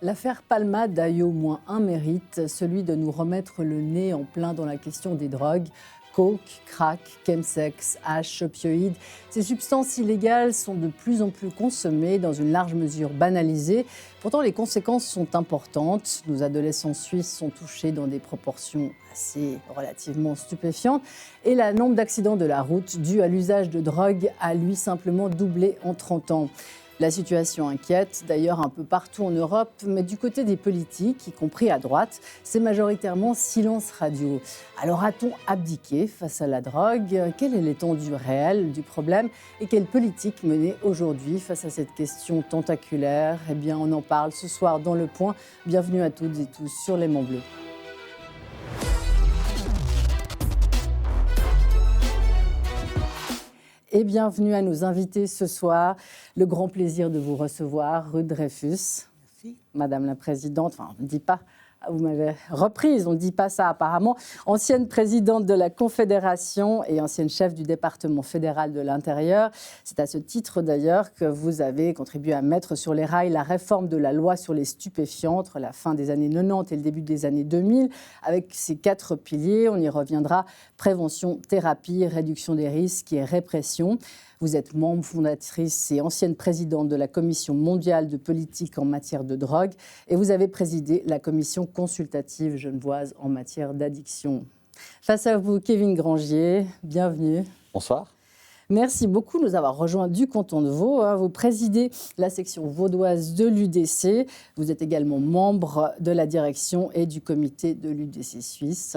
L'affaire Palmade a eu au moins un mérite, celui de nous remettre le nez en plein dans la question des drogues. Coke, crack, chemsex, hash, opioïdes. Ces substances illégales sont de plus en plus consommées, dans une large mesure banalisées. Pourtant, les conséquences sont importantes. Nos adolescents suisses sont touchés dans des proportions assez relativement stupéfiantes. Et le nombre d'accidents de la route dus à l'usage de drogue a, lui, simplement doublé en 30 ans. La situation inquiète, d'ailleurs un peu partout en Europe, mais du côté des politiques, y compris à droite, c'est majoritairement silence radio. Alors a-t-on abdiqué face à la drogue ? Quelle est l'étendue réelle du problème ? Et quelle politique mener aujourd'hui face à cette question tentaculaire ? Eh bien, on en parle ce soir dans Le Point. Bienvenue à toutes et tous sur l'Aimant Bleu. Et bienvenue à nos invités ce soir. Le grand plaisir de vous recevoir, Ruth Dreyfus. Merci. Madame la Présidente, enfin on ne dit pas, vous m'avez reprise, on ne dit pas ça apparemment. Ancienne présidente de la Confédération et ancienne chef du département fédéral de l'Intérieur. C'est à ce titre d'ailleurs que vous avez contribué à mettre sur les rails la réforme de la loi sur les stupéfiants entre la fin des années 90 et le début des années 2000. Avec ces 4 piliers, on y reviendra: prévention, thérapie, réduction des risques et répression. Vous êtes membre fondatrice et ancienne présidente de la Commission mondiale de politique en matière de drogue et vous avez présidé la commission consultative genevoise en matière d'addiction. Face à vous, Kevin Grangier, bienvenue. Bonsoir. Merci beaucoup de nous avoir rejoints du canton de Vaud. Vous présidez la section vaudoise de l'UDC. Vous êtes également membre de la direction et du comité de l'UDC Suisse.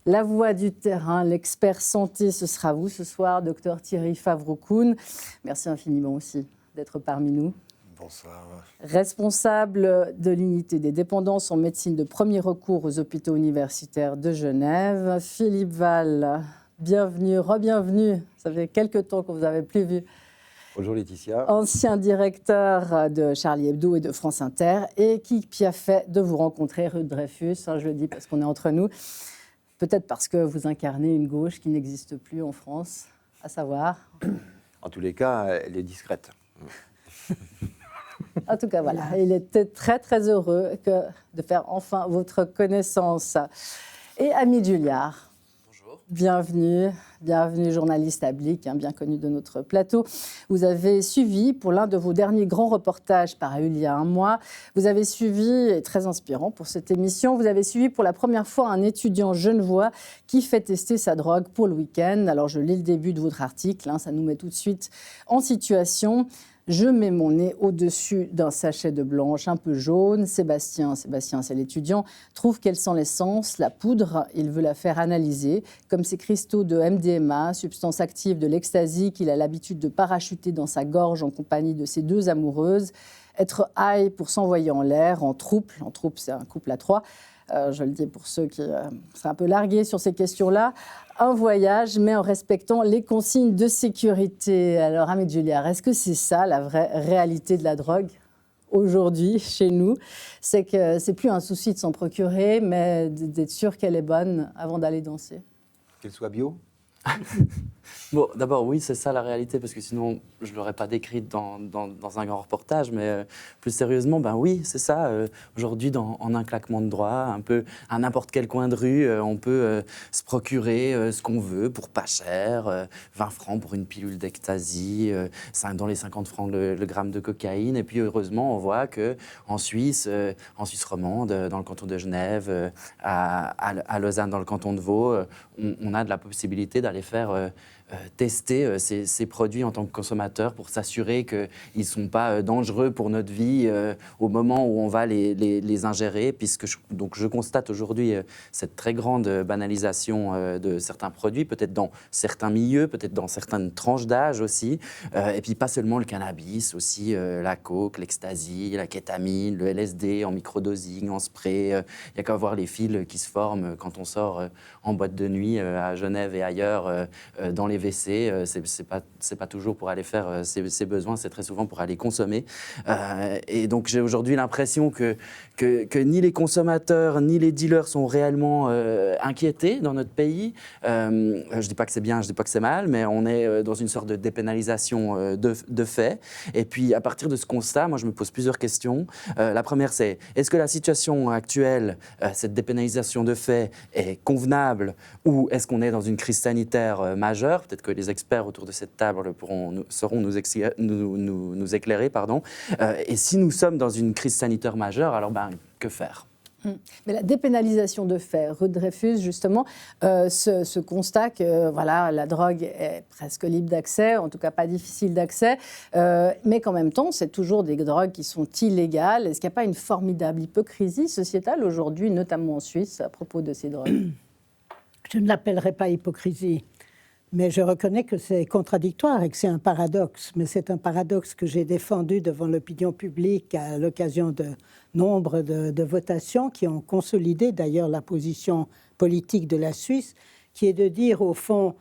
La voix du terrain, l'expert santé, ce sera vous ce soir, docteur Thierry Favre-Koun. Merci infiniment aussi d'être parmi nous. Bonsoir. Responsable de l'unité des dépendances en médecine de premier recours aux hôpitaux universitaires de Genève. Philippe Val, bienvenue, re-bienvenue. Ça fait quelques temps qu'on ne vous avait plus vu. Bonjour Laetitia. Ancien directeur de Charlie Hebdo et de France Inter. Et qui a fait de vous rencontrer, Ruth Dreyfus, je le dis parce qu'on est entre nous. Peut-être parce que vous incarnez une gauche qui n'existe plus en France, à savoir... En tous les cas, elle est discrète. En tout cas, voilà. Il était très, très heureux de faire enfin votre connaissance. Et Ami Julliard. Bonjour. Bienvenue, journaliste à Blic, bien connu de notre plateau. Vous avez suivi, pour l'un de vos derniers grands reportages paru il y a un mois, vous avez suivi, et très inspirant pour cette émission, vous avez suivi pour la première fois un étudiant genevois qui fait tester sa drogue pour le week-end. Alors je lis le début de votre article, ça nous met tout de suite en situation. Je mets mon nez au-dessus d'un sachet de blanche un peu jaune. Sébastien, c'est l'étudiant, trouve qu'elle sent l'essence, la poudre. Il veut la faire analyser. Comme ces cristaux de MDMA, substance active de l'ecstasy qu'il a l'habitude de parachuter dans sa gorge en compagnie de ses 2 amoureuses. Être high pour s'envoyer en l'air, en troupe, c'est un couple à 3. Je le dis pour ceux qui seraient un peu largués sur ces questions-là. Un voyage, mais en respectant les consignes de sécurité. Alors, Ami Julliard, est-ce que c'est ça la vraie réalité de la drogue aujourd'hui, chez nous ? C'est que c'est plus un souci de s'en procurer, mais d'être sûr qu'elle est bonne avant d'aller danser. Qu'elle soit bio ? Bon, d'abord, oui, c'est ça la réalité, parce que sinon, je ne l'aurais pas décrite dans un grand reportage, mais plus sérieusement, ben oui, c'est ça. Aujourd'hui, en un claquement de doigts, un peu à n'importe quel coin de rue, on peut se procurer ce qu'on veut pour pas cher, 20 francs pour une pilule d'ecstasy, dans les 50 francs le gramme de cocaïne. Et puis, heureusement, on voit qu'en Suisse romande, dans le canton de Genève, à Lausanne, dans le canton de Vaud, on a de la possibilité d'aller faire tester ces produits en tant que consommateur pour s'assurer qu'ils ne sont pas dangereux pour notre vie au moment où on va les ingérer, puisque je constate aujourd'hui cette très grande banalisation de certains produits, peut-être dans certains milieux, peut-être dans certaines tranches d'âge aussi, et puis pas seulement le cannabis, aussi la coke, l'ecstasy, la kétamine, le LSD en microdosing, en spray. Il n'y a qu'à voir les fils qui se forment quand on sort en boîte de nuit à Genève et ailleurs dealers dans les WC. C'est pas toujours pour aller faire ses besoins, c'est très souvent pour aller consommer. Et donc j'ai aujourd'hui l'impression que ni les consommateurs ni les dealers sont réellement inquiétés dans notre pays. Je dis pas que c'est bien, je dis pas que c'est mal, mais on est dans une sorte de dépénalisation de fait. Et puis à partir de ce constat, moi je me pose plusieurs questions. La première, c'est est-ce que la situation actuelle, cette dépénalisation de fait, est convenable ou est-ce qu'on est dans une crise sanitaire majeure? Peut-être que les experts autour de cette table sauront nous éclairer. Et si nous sommes dans une crise sanitaire majeure, alors que faire? Mais la dépénalisation de fait, Ruud Dreyfus, justement, ce constat que la drogue est presque libre d'accès, en tout cas pas difficile d'accès, mais qu'en même temps, c'est toujours des drogues qui sont illégales. Est-ce qu'il n'y a pas une formidable hypocrisie sociétale aujourd'hui, notamment en Suisse, à propos de ces drogues? Je ne l'appellerai pas hypocrisie, mais je reconnais que c'est contradictoire et que c'est un paradoxe. Mais c'est un paradoxe que j'ai défendu devant l'opinion publique à l'occasion de nombre de votations qui ont consolidé d'ailleurs la position politique de la Suisse, qui est de dire au fond,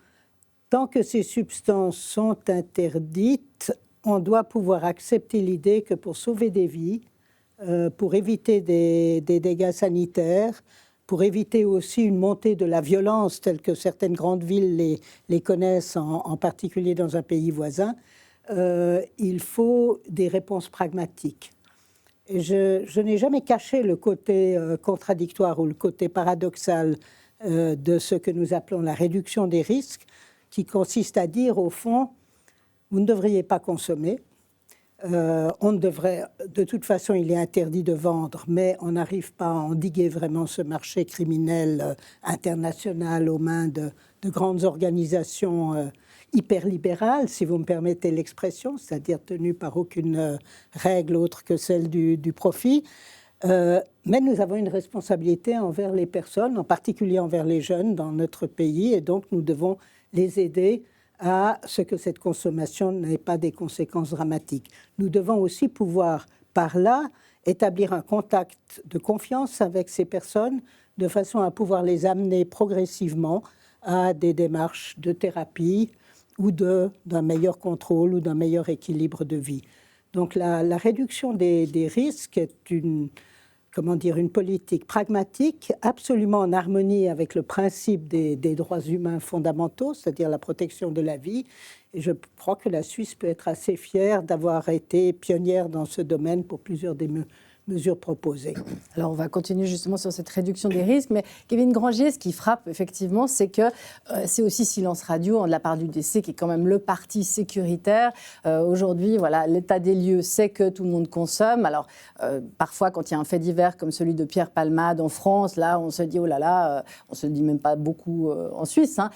tant que ces substances sont interdites, on doit pouvoir accepter l'idée que pour sauver des vies, pour éviter des dégâts sanitaires, pour éviter aussi une montée de la violence telle que certaines grandes villes les connaissent, en particulier dans un pays voisin, il faut des réponses pragmatiques. Et je n'ai jamais caché le côté contradictoire ou le côté paradoxal de ce que nous appelons la réduction des risques, qui consiste à dire, au fond, vous ne devriez pas consommer. On devrait, de toute façon, il est interdit de vendre, mais on n'arrive pas à endiguer vraiment ce marché criminel international aux mains de grandes organisations hyperlibérales, si vous me permettez l'expression, c'est-à-dire tenues par aucune règle autre que celle du profit. Mais nous avons une responsabilité envers les personnes, en particulier envers les jeunes dans notre pays, et donc nous devons les aider à ce que cette consommation n'ait pas des conséquences dramatiques. Nous devons aussi pouvoir, par là, établir un contact de confiance avec ces personnes, de façon à pouvoir les amener progressivement à des démarches de thérapie ou d'un meilleur contrôle ou d'un meilleur équilibre de vie. Donc la réduction des risques est une politique pragmatique, absolument en harmonie avec le principe des droits humains fondamentaux, c'est-à-dire la protection de la vie. Et je crois que la Suisse peut être assez fière d'avoir été pionnière dans ce domaine pour plusieurs des mesures proposées. Alors, on va continuer justement sur cette réduction des risques, mais Kevin Grangier, ce qui frappe effectivement, c'est que c'est aussi Silence Radio, de la part du DC, qui est quand même le parti sécuritaire. Aujourd'hui, l'état des lieux, c'est que tout le monde consomme. Alors, parfois, quand il y a un fait divers comme celui de Pierre Palmade en France, là, on se dit, oh là là, on se dit même pas beaucoup en Suisse, hein.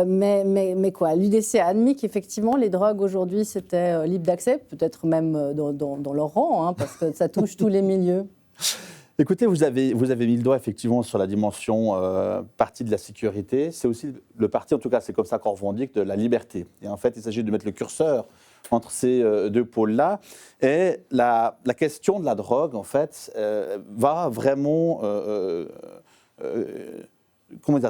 Mais quoi, l'UDC a admis qu'effectivement, les drogues aujourd'hui, c'était libre d'accès, peut-être même dans leur rang, hein, parce que ça touche tous les milieux. Écoutez, vous avez mis le doigt effectivement sur la dimension partie de la sécurité. C'est aussi le parti, en tout cas c'est comme ça qu'on revendique, de la liberté. Et en fait, il s'agit de mettre le curseur entre ces deux pôles-là. Et la question de la drogue, en fait, va vraiment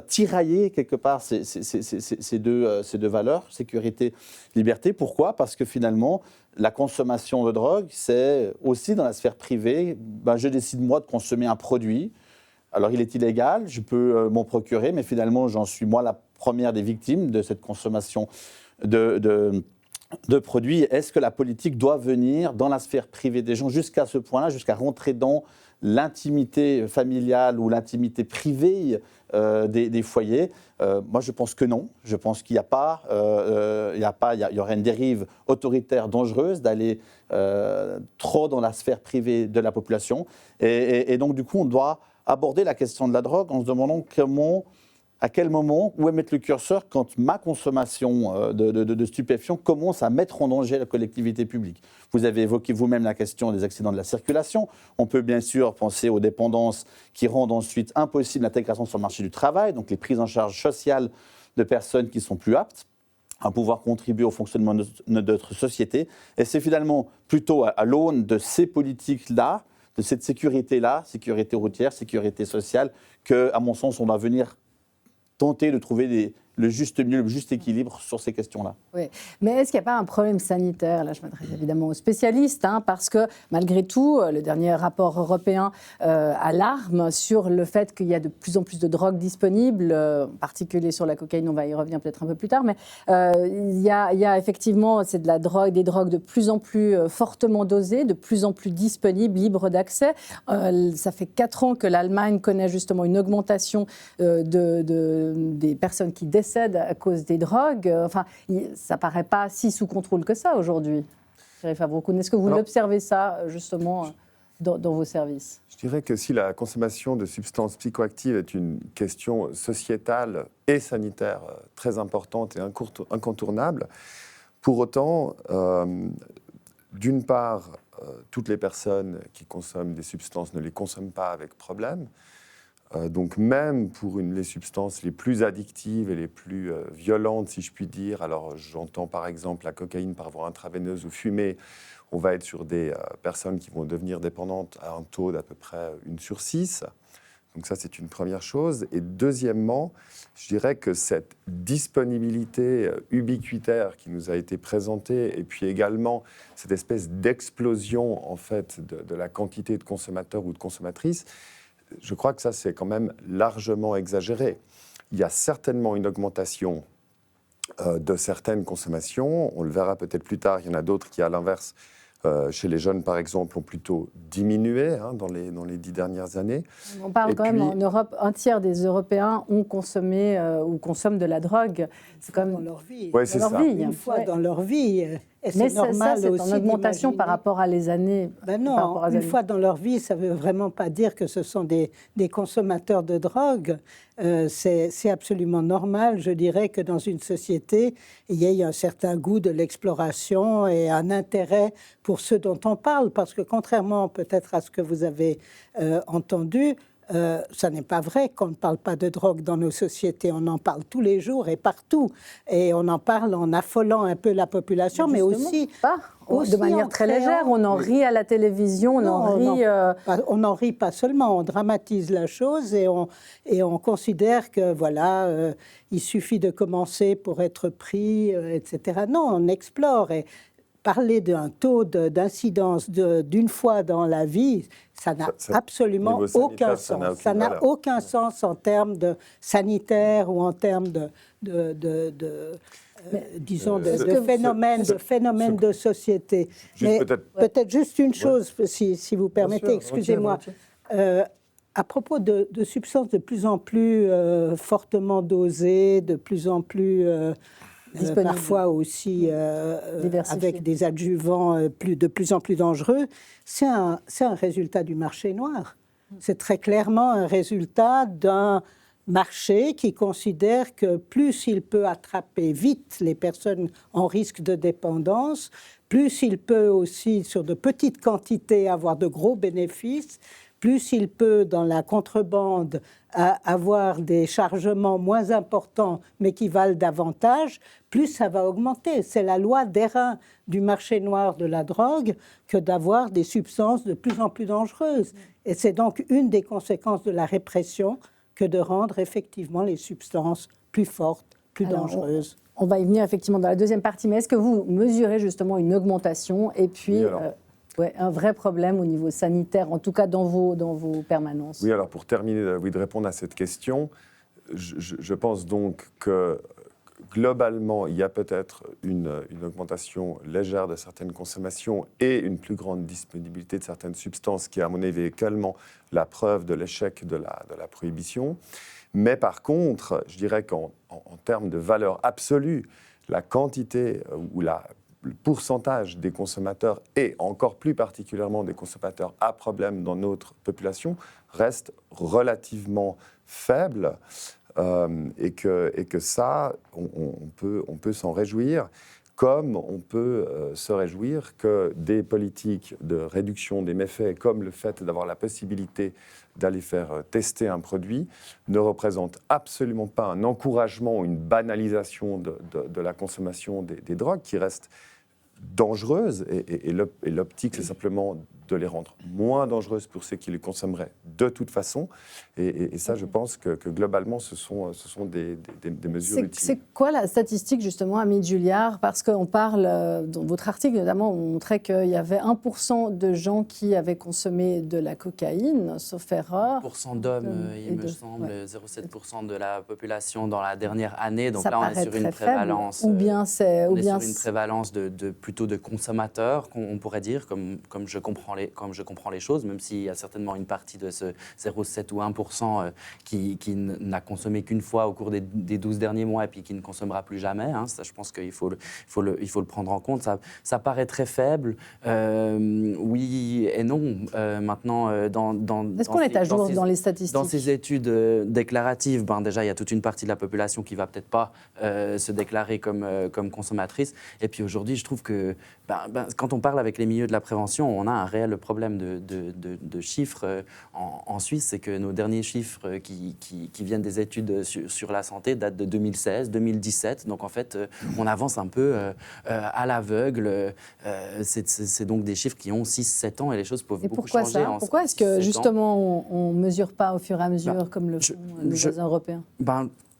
tirailler quelque part ces deux valeurs, sécurité, liberté. Pourquoi ? Parce que finalement, la consommation de drogue, c'est aussi dans la sphère privée. Je décide, moi, de consommer un produit. Alors, il est illégal, je peux m'en procurer, mais finalement, j'en suis, moi, la première des victimes de cette consommation de produits. Est-ce que la politique doit venir dans la sphère privée des gens jusqu'à ce point-là, jusqu'à rentrer dans l'intimité familiale ou l'intimité privée des foyers? Moi, je pense que non. Je pense qu'il n'y a pas, il y aurait une dérive autoritaire dangereuse d'aller trop dans la sphère privée de la population. Et donc, du coup, on doit aborder la question de la drogue en se demandant à quel moment, où est mettre le curseur quand ma consommation de stupéfiants commence à mettre en danger la collectivité publique. Vous avez évoqué vous-même la question des accidents de la circulation. On peut bien sûr penser aux dépendances qui rendent ensuite impossible l'intégration sur le marché du travail, donc les prises en charge sociales de personnes qui sont plus aptes à pouvoir contribuer au fonctionnement de notre société. Et c'est finalement plutôt à l'aune de ces politiques-là, de cette sécurité-là, sécurité routière, sécurité sociale, qu'à mon sens, on va venir tenter de trouver le juste milieu, le juste équilibre sur ces questions-là. Oui, mais est-ce qu'il n'y a pas un problème sanitaire? Là, je m'adresse évidemment aux spécialistes, parce que malgré tout, le dernier rapport européen alarme sur le fait qu'il y a de plus en plus de drogues disponibles, en particulier sur la cocaïne, on va y revenir peut-être un peu plus tard, mais il y a effectivement c'est de la drogue, des drogues de plus en plus fortement dosées, de plus en plus disponibles, libres d'accès. Ça fait 4 ans que l'Allemagne connaît justement une augmentation des personnes qui décèdent à cause des drogues. Enfin, ça ne paraît pas si sous contrôle que ça aujourd'hui. Thierry Favre-Koun, est-ce que vous l'observez ça justement dans vos services? Je dirais que si la consommation de substances psychoactives est une question sociétale et sanitaire très importante et incontournable, pour autant, d'une part, toutes les personnes qui consomment des substances ne les consomment pas avec problème. Donc même pour les substances les plus addictives et les plus violentes, si je puis dire, alors j'entends par exemple la cocaïne par voie intraveineuse ou fumée, on va être sur des personnes qui vont devenir dépendantes à un taux d'à peu près 1 sur 6. Donc ça, c'est une première chose. Et deuxièmement, je dirais que cette disponibilité ubiquitaire qui nous a été présentée, et puis également cette espèce d'explosion en fait de la quantité de consommateurs ou de consommatrices, je crois que ça, c'est quand même largement exagéré. Il y a certainement une augmentation de certaines consommations. On le verra peut-être plus tard. Il y en a d'autres qui, à l'inverse, chez les jeunes, par exemple, ont plutôt diminué dans les 10 dernières années. On parle même en Europe, un tiers des Européens ont consommé ou consomment de la drogue. C'est quand même dans leur vie. Ouais, c'est ça. Une fois dans leur vie. Et mais c'est normal c'est aussi en augmentation par rapport à les années. Non, une fois dans leur vie, ça ne veut vraiment pas dire que ce sont des consommateurs de drogue. C'est absolument normal, je dirais, que dans une société, il y ait un certain goût de l'exploration et un intérêt pour ceux dont on parle. Parce que contrairement peut-être à ce que vous avez entendu, ça n'est pas vrai qu'on ne parle pas de drogue dans nos sociétés. On en parle tous les jours et partout. Et on en parle en affolant un peu la population, mais aussi... Aussi de manière très légère, on en rit à la télévision, on n'en rit pas seulement, on dramatise la chose et on considère que voilà, il suffit de commencer pour être pris, etc. Non, on explore et parler d'un taux d'incidence d'une fois dans la vie, ça n'a absolument aucun sens. Ça n'a aucun sens en termes de sanitaire ou en termes disons, de phénomènes de société. Mais peut-être juste une chose, si vous permettez, excusez-moi. À propos de substances de plus en plus fortement dosées, de plus en plus... parfois aussi avec des adjuvants de plus en plus dangereux, c'est un résultat du marché noir. C'est très clairement un résultat d'un marché qui considère que plus il peut attraper vite les personnes en risque de dépendance, plus il peut aussi, sur de petites quantités, avoir de gros bénéfices, plus il peut, dans la contrebande, avoir des chargements moins importants, mais qui valent davantage, plus ça va augmenter. C'est la loi d'airain du marché noir de la drogue que d'avoir des substances de plus en plus dangereuses. Et c'est donc une des conséquences de la répression que de rendre effectivement les substances plus fortes, plus dangereuses. On va y venir effectivement dans la deuxième partie, mais est-ce que vous mesurez justement une augmentation et puis... un vrai problème au niveau sanitaire, en tout cas dans vos permanences. Oui, alors pour terminer de répondre à cette question, je pense donc que globalement, il y a peut-être une augmentation légère de certaines consommations et une plus grande disponibilité de certaines substances qui, à mon avis, est également la preuve de l'échec de la prohibition. Mais par contre, je dirais qu'en termes de valeur absolue, la quantité ou le pourcentage des consommateurs, et encore plus particulièrement des consommateurs à problème dans notre population, reste relativement faible et que ça, on peut s'en réjouir, comme on peut se réjouir que des politiques de réduction des méfaits, comme le fait d'avoir la possibilité d'aller faire tester un produit, ne représentent absolument pas un encouragement ou une banalisation de la consommation des drogues qui reste dangereuse, et l'optique, c'est simplement de les rendre moins dangereuses pour ceux qui les consommeraient de toute façon. Et ça, je pense que globalement, ce sont des mesures utiles. C'est quoi la statistique, justement, Amit Julliard? Parce qu'on parle, dans votre article notamment, on montrait qu'il y avait 1% de gens qui avaient consommé de la cocaïne, sauf erreur. 1% d'hommes, il me semble, 0,7% de la population dans la dernière année. Donc là, on est sur une prévalence. Ou bien c'est. On est sur une prévalence plutôt de consommateurs, on pourrait dire, comme je comprends les choses, même s'il y a certainement une partie de ce 0,7 ou 1% qui n'a consommé qu'une fois au cours des 12 derniers mois et puis qui ne consommera plus jamais. Hein. Ça, je pense qu'il faut le prendre en compte. Ça paraît très faible. Oui et non. Maintenant, est-ce qu'on est à jour dans les statistiques? Dans ces études déclaratives, déjà, il y a toute une partie de la population qui ne va peut-être pas se déclarer comme consommatrice. Et puis aujourd'hui, je trouve que quand on parle avec les milieux de la prévention, on a un réel problème de chiffres en Suisse. C'est que nos derniers chiffres qui viennent des études sur la santé datent de 2016, 2017. Donc en fait, on avance un peu à l'aveugle. C'est donc des chiffres qui ont 6-7 ans et les choses peuvent beaucoup changer. Pourquoi est-ce que justement on ne mesure pas au fur et à mesure comme le font nos voisins européens?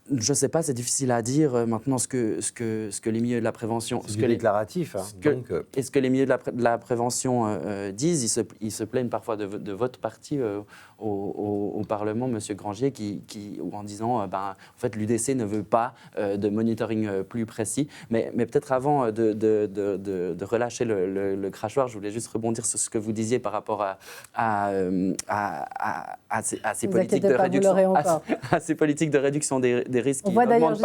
Je ne sais pas, c'est difficile à dire maintenant ce que les milieux de la prévention... C'est déclaratif. Et ce que les milieux de la prévention disent, ils se plaignent parfois de votre parti au Parlement, M. Granger, en disant en fait, l'UDC ne veut pas de monitoring plus précis. Mais peut-être avant de relâcher le crachoir, je voulais juste rebondir sur ce que vous disiez par rapport à ces politiques de réduction, à ces politiques de réduction des risques. On voit d'ailleurs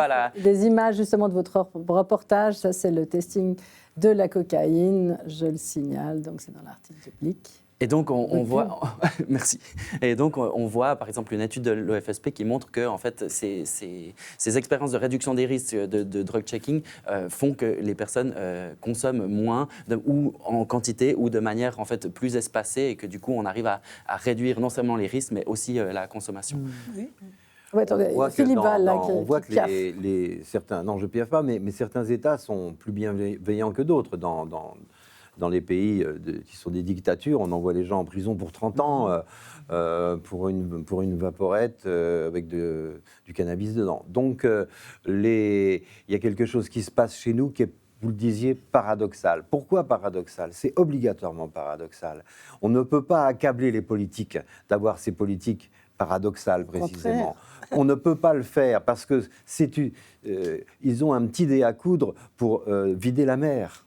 des images justement de votre reportage. Ça, c'est le testing de la cocaïne, je le signale. Donc, c'est dans l'article public. Et donc, on voit... Merci. Et donc, on voit, par exemple, une étude de l'OFSP qui montre que, en fait, ces expériences de réduction des risques de drug checking font que les personnes consomment moins ou en quantité ou de manière, en fait, plus espacée et que, du coup, on arrive à réduire non seulement les risques, mais aussi la consommation. Oui. Ouais, on voit que certains, non je ne piaffe pas, mais certains États sont plus bienveillants que d'autres. Dans les pays qui sont des dictatures, on envoie les gens en prison pour 30 ans pour une vaporette avec du cannabis dedans. Donc il y a quelque chose qui se passe chez nous qui est, vous le disiez, paradoxal. Pourquoi paradoxal? C'est obligatoirement paradoxal. On ne peut pas accabler les politiques d'avoir ces politiques paradoxales, précisément. On ne peut pas le faire parce que ils ont un petit dé à coudre pour vider la mer.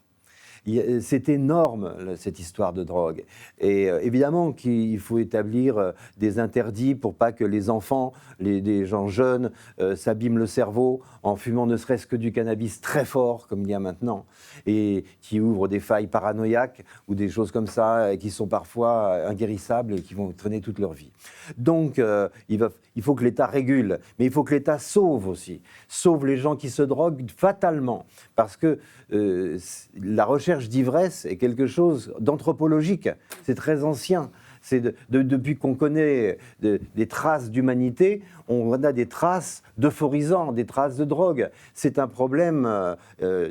C'est énorme, cette histoire de drogue. Et évidemment qu'il faut établir des interdits pour pas que les enfants, des gens jeunes, s'abîment le cerveau en fumant ne serait-ce que du cannabis très fort, comme il y a maintenant, et qui ouvrent des failles paranoïaques ou des choses comme ça, qui sont parfois inguérissables et qui vont traîner toute leur vie. Donc, il faut que l'État régule, mais il faut que l'État sauve aussi. Sauve les gens qui se droguent fatalement, parce que la recherche d'ivresse est quelque chose d'anthropologique. C'est très ancien. Depuis qu'on connaît des traces d'humanité, on a des traces d'euphorisants, des traces de drogue. C'est un problème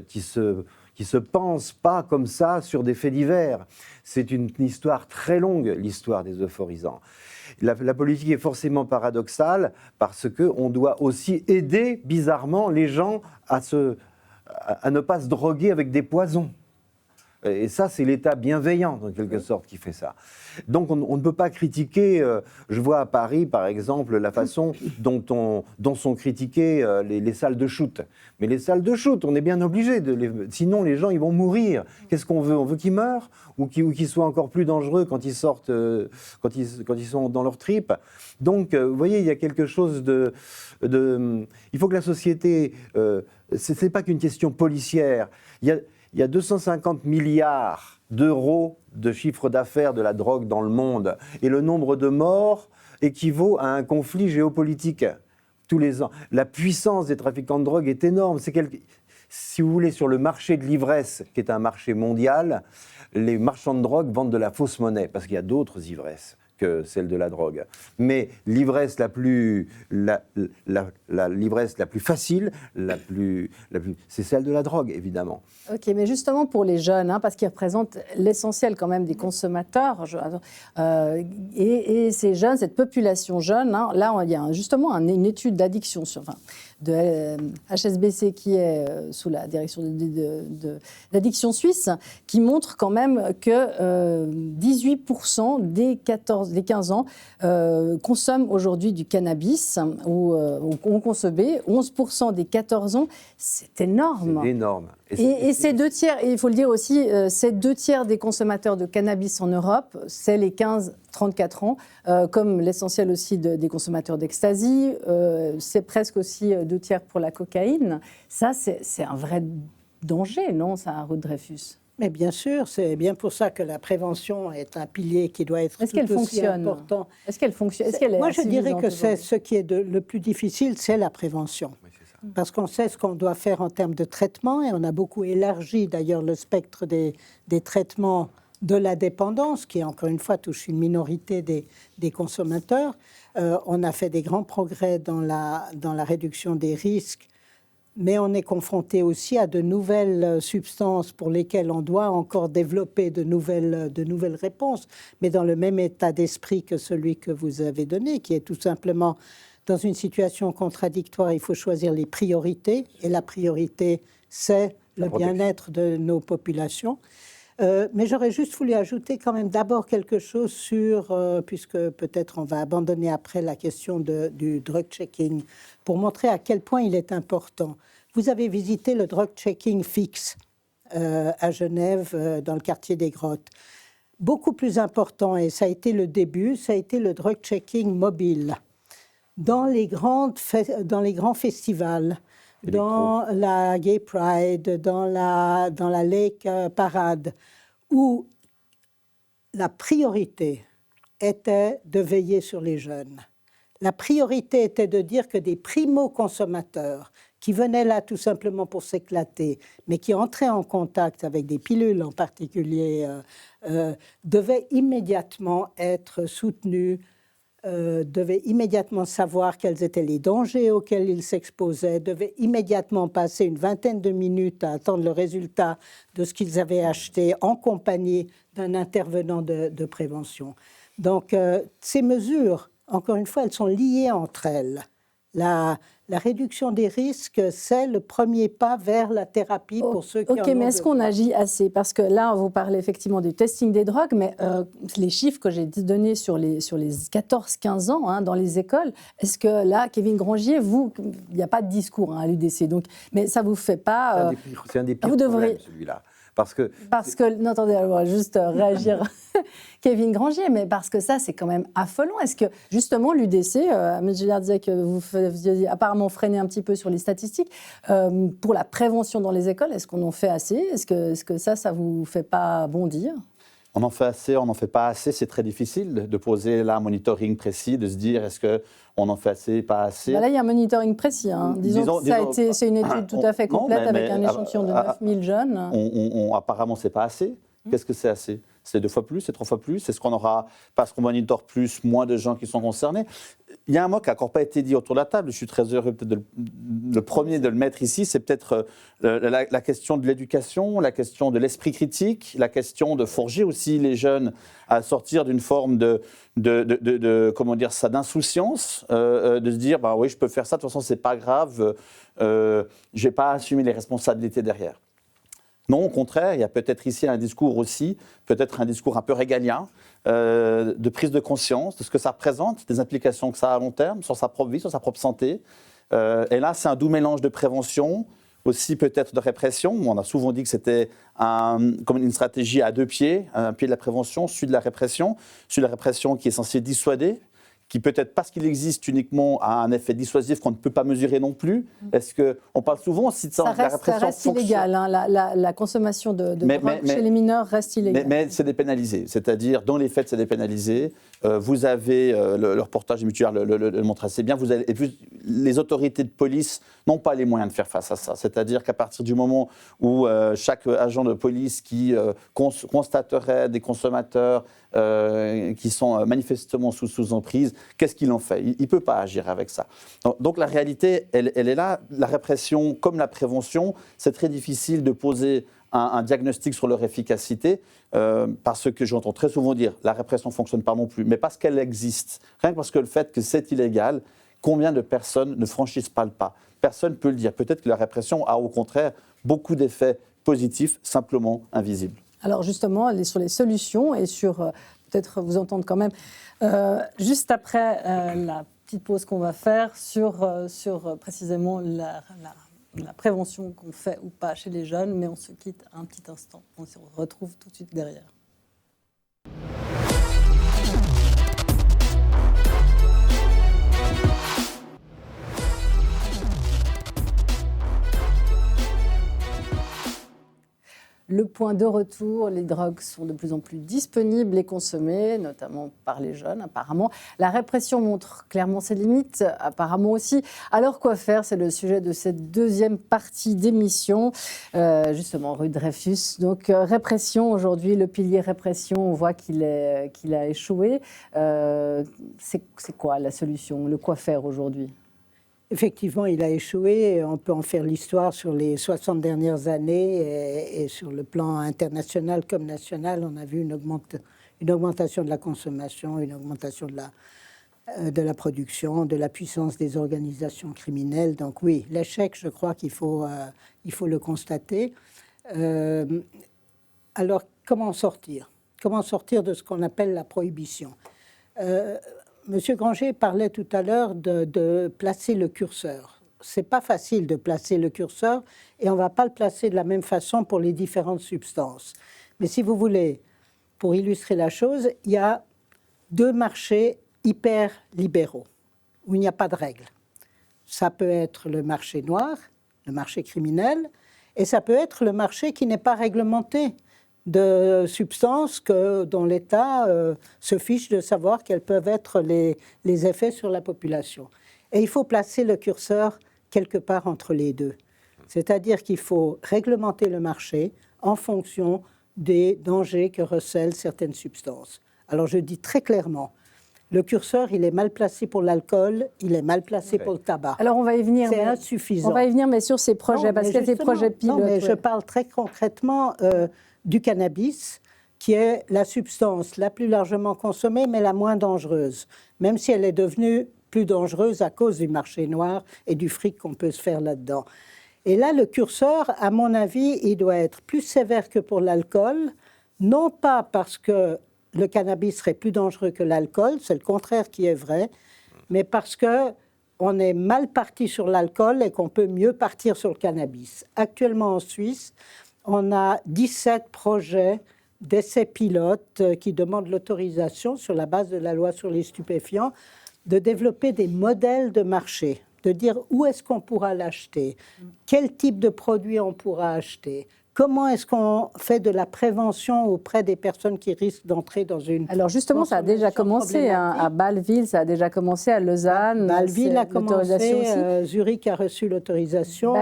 qui se pense pas comme ça sur des faits divers. C'est une histoire très longue, l'histoire des euphorisants. La politique est forcément paradoxale parce qu'on doit aussi aider bizarrement les gens à ne pas se droguer avec des poisons. Et ça, c'est l'État bienveillant, en quelque sorte, qui fait ça. Donc, on ne peut pas critiquer, je vois à Paris, par exemple, la façon dont sont critiquées les salles de shoot. Mais les salles de shoot, on est bien obligé, sinon les gens, ils vont mourir. Qu'est-ce qu'on veut? On veut qu'ils meurent ou qu'ils soient encore plus dangereux quand ils sortent, quand ils sont dans leur tripes. Donc, vous voyez, il y a quelque chose il faut que la société... ce n'est pas qu'une question policière. Il y a 250 milliards d'euros de chiffre d'affaires de la drogue dans le monde. Et le nombre de morts équivaut à un conflit géopolitique tous les ans. La puissance des trafiquants de drogue est énorme. Si vous voulez, sur le marché de l'ivresse, qui est un marché mondial, les marchands de drogue vendent de la fausse monnaie, parce qu'il y a d'autres ivresses que celle de la drogue. Mais l'ivresse la plus facile, c'est celle de la drogue, évidemment. Ok, mais justement pour les jeunes, parce qu'ils représentent l'essentiel quand même des consommateurs, et ces jeunes, cette population jeune, là il y a justement une étude d'addiction de HSBC qui est sous la direction d'Addiction Suisse, qui montre quand même que 18% des 15 ans consomment aujourd'hui du cannabis ou ont consommé, 11% des 14 ans, c'est énorme. C'est énorme. Et c'est 2 tiers, et il faut le dire aussi, c'est 2 tiers des consommateurs de cannabis en Europe, c'est les 15-34 ans, comme l'essentiel aussi des consommateurs d'ecstasy, c'est presque aussi 2 tiers pour la cocaïne. Ça, c'est un vrai danger, non, ça, Ruth Dreyfus? Mais bien sûr, c'est bien pour ça que la prévention est un pilier qui doit être tout aussi important. Est-ce qu'elle fonctionne? Moi, je dirais que c'est ce qui est le plus difficile, c'est la prévention. Oui, c'est ça. Parce qu'on sait ce qu'on doit faire en termes de traitement, et on a beaucoup élargi d'ailleurs le spectre des traitements de la dépendance, qui encore une fois touche une minorité des consommateurs. On a fait des grands progrès dans la réduction des risques, mais on est confronté aussi à de nouvelles substances pour lesquelles on doit encore développer de nouvelles réponses, mais dans le même état d'esprit que celui que vous avez donné, qui est tout simplement dans une situation contradictoire, il faut choisir les priorités, et la priorité, c'est le bien-être de nos populations. Mais j'aurais juste voulu ajouter quand même d'abord quelque chose sur, puisque peut-être on va abandonner après la question du drug checking, pour montrer à quel point il est important. Vous avez visité le drug checking fixe à Genève, dans le quartier des Grottes. Beaucoup plus important, et ça a été le début, ça a été le drug checking mobile. Dans les grands festivals, dans la Gay Pride, dans la Lake Parade, où la priorité était de veiller sur les jeunes. La priorité était de dire que des primo-consommateurs qui venaient là tout simplement pour s'éclater, mais qui entraient en contact avec des pilules en particulier, devaient immédiatement être soutenus, devaient immédiatement savoir quels étaient les dangers auxquels ils s'exposaient, devaient immédiatement passer une vingtaine de minutes à attendre le résultat de ce qu'ils avaient acheté en compagnie d'un intervenant de prévention. Donc, ces mesures, encore une fois, elles sont liées entre elles. La réduction des risques, c'est le premier pas vers la thérapie pour ceux qui en ont besoin. Ok, mais est-ce qu'on agit assez? Parce que là, vous parlez effectivement du testing des drogues, mais les chiffres que j'ai donnés sur les 14-15 ans dans les écoles, est-ce que là, Kevin Grangier, il n'y a pas de discours à l'UDC, donc, mais ça ne vous fait pas... C'est un des pires problèmes, celui-là. Parce que non, attendez, on va juste réagir, Kevin Grangier, mais parce que ça, c'est quand même affolant. Est-ce que, justement, l'UDC, Ahmed Gillard disait que vous faisiez apparemment freiner un petit peu sur les statistiques, pour la prévention dans les écoles, est-ce qu'on en fait assez? Est-ce que ça vous fait pas bondir? On en fait assez, on n'en fait pas assez, c'est très difficile de poser là un monitoring précis, de se dire est-ce qu'on en fait assez, pas assez. Là, il y a un monitoring précis. Disons que c'est une étude tout à fait complète avec un échantillon de 9000 jeunes. Apparemment, c'est pas assez. Qu'est-ce que c'est assez? C'est 2 fois plus, c'est 3 fois plus? C'est ce qu'on aura, parce qu'on monitore plus, moins de gens qui sont concernés? Il y a un mot qui n'a encore pas été dit autour de la table, je suis très heureux peut-être le premier de le mettre ici, c'est peut-être la question de l'éducation, la question de l'esprit critique, la question de forger aussi les jeunes à sortir d'une forme comment dire ça, d'insouciance, de se dire, oui, je peux faire ça, de toute façon, c'est pas grave, je vais pas assumer les responsabilités derrière. Non, au contraire, il y a peut-être ici un discours aussi, peut-être un discours un peu régalien, de prise de conscience de ce que ça représente, des implications que ça a à long terme, sur sa propre vie, sur sa propre santé. Et là, c'est un doux mélange de prévention, aussi peut-être de répression. On a souvent dit que c'était comme une stratégie à 2 pieds, un pied de la prévention, celui de la répression qui est censé dissuader, qui peut-être parce qu'il existe uniquement a un effet dissuasif qu'on ne peut pas mesurer non plus. Est-ce qu'on parle souvent aussi de ça, la répression? Ça reste illégal, la consommation de drogue chez les mineurs reste illégale. Mais c'est dépénalisé, c'est-à-dire dans les faits c'est dépénalisé. Vous avez le reportage des mutuaires le montre assez bien. Et puis les autorités de police n'ont pas les moyens de faire face à ça. C'est-à-dire qu'à partir du moment où chaque agent de police qui constaterait des consommateurs qui sont manifestement sous emprise, qu'est-ce qu'il en fait? Il ne peut pas agir avec ça. Donc la réalité, elle est là. La répression, comme la prévention, c'est très difficile de poser un diagnostic sur leur efficacité, parce que j'entends très souvent dire la répression ne fonctionne pas non plus, mais parce qu'elle existe. Rien que parce que le fait que c'est illégal, combien de personnes ne franchissent pas le pas? Personne ne peut le dire. Peut-être que la répression a au contraire beaucoup d'effets positifs, simplement invisibles. Alors justement, sur les solutions et sur, peut-être vous entendre quand même, juste après la petite pause qu'on va faire sur précisément la prévention qu'on fait ou pas chez les jeunes, mais on se quitte un petit instant. On se retrouve tout de suite derrière. Le point de retour, les drogues sont de plus en plus disponibles et consommées, notamment par les jeunes apparemment. La répression montre clairement ses limites, apparemment aussi. Alors quoi faire? C'est le sujet de cette deuxième partie d'émission, justement rue Dreyfus. Donc répression aujourd'hui, le pilier répression, on voit qu'il a échoué. C'est quoi la solution? Le quoi faire aujourd'hui? Effectivement, il a échoué. On peut en faire l'histoire sur les 60 dernières années et sur le plan international comme national, on a vu une augmentation de la consommation, une augmentation de la production, de la puissance des organisations criminelles. Donc oui, l'échec, je crois qu'il faut le constater. Alors, comment sortir? Comment sortir de ce qu'on appelle la prohibition? Monsieur Granger parlait tout à l'heure de placer le curseur. C'est pas facile de placer le curseur et on va pas le placer de la même façon pour les différentes substances. Mais si vous voulez, pour illustrer la chose, il y a deux marchés hyper libéraux où il n'y a pas de règles. Ça peut être le marché noir, le marché criminel, et ça peut être le marché qui n'est pas réglementé, de substances dont l'État se fiche de savoir quels peuvent être les effets sur la population. Et il faut placer le curseur quelque part entre les deux. C'est-à-dire qu'il faut réglementer le marché en fonction des dangers que recèlent certaines substances. Alors je dis très clairement, le curseur, il est mal placé pour l'alcool, il est mal placé pour le tabac. Alors on va y venir. C'est insuffisant. On va y venir, mais sur ces projets, parce qu'il y a des projets pilotes. Non, mais je parle très concrètement du cannabis, qui est la substance la plus largement consommée, mais la moins dangereuse, même si elle est devenue plus dangereuse à cause du marché noir et du fric qu'on peut se faire là-dedans. Et là, le curseur, à mon avis, il doit être plus sévère que pour l'alcool, non pas parce que le cannabis serait plus dangereux que l'alcool, c'est le contraire qui est vrai, mais parce qu'on est mal parti sur l'alcool et qu'on peut mieux partir sur le cannabis. Actuellement en Suisse, on a 17 projets d'essais pilotes qui demandent l'autorisation, sur la base de la loi sur les stupéfiants, de développer des modèles de marché, de dire où est-ce qu'on pourra l'acheter, quel type de produit on pourra acheter, comment est-ce qu'on fait de la prévention auprès des personnes qui risquent d'entrer dans une... Alors justement, ça a déjà commencé à Bâle-Ville, ça a déjà commencé à Lausanne. Bâle-Ville a commencé, Zurich a reçu l'autorisation,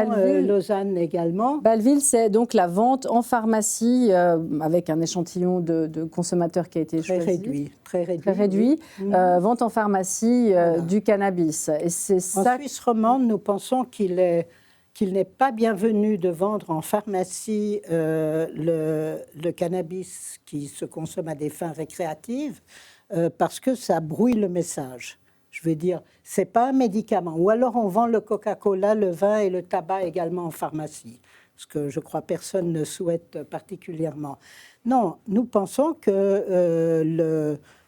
Lausanne également. Bâle-Ville, c'est donc la vente en pharmacie avec un échantillon de consommateurs qui a été choisi. Très réduit. Vente en pharmacie du cannabis. Et c'est ça... En Suisse romande, nous pensons qu'il n'est pas bienvenu de vendre en pharmacie le cannabis qui se consomme à des fins récréatives parce que ça brouille le message. Je veux dire, c'est pas un médicament. Ou alors on vend le Coca-Cola, le vin et le tabac également en pharmacie, ce que je crois personne ne souhaite particulièrement. Non, nous pensons que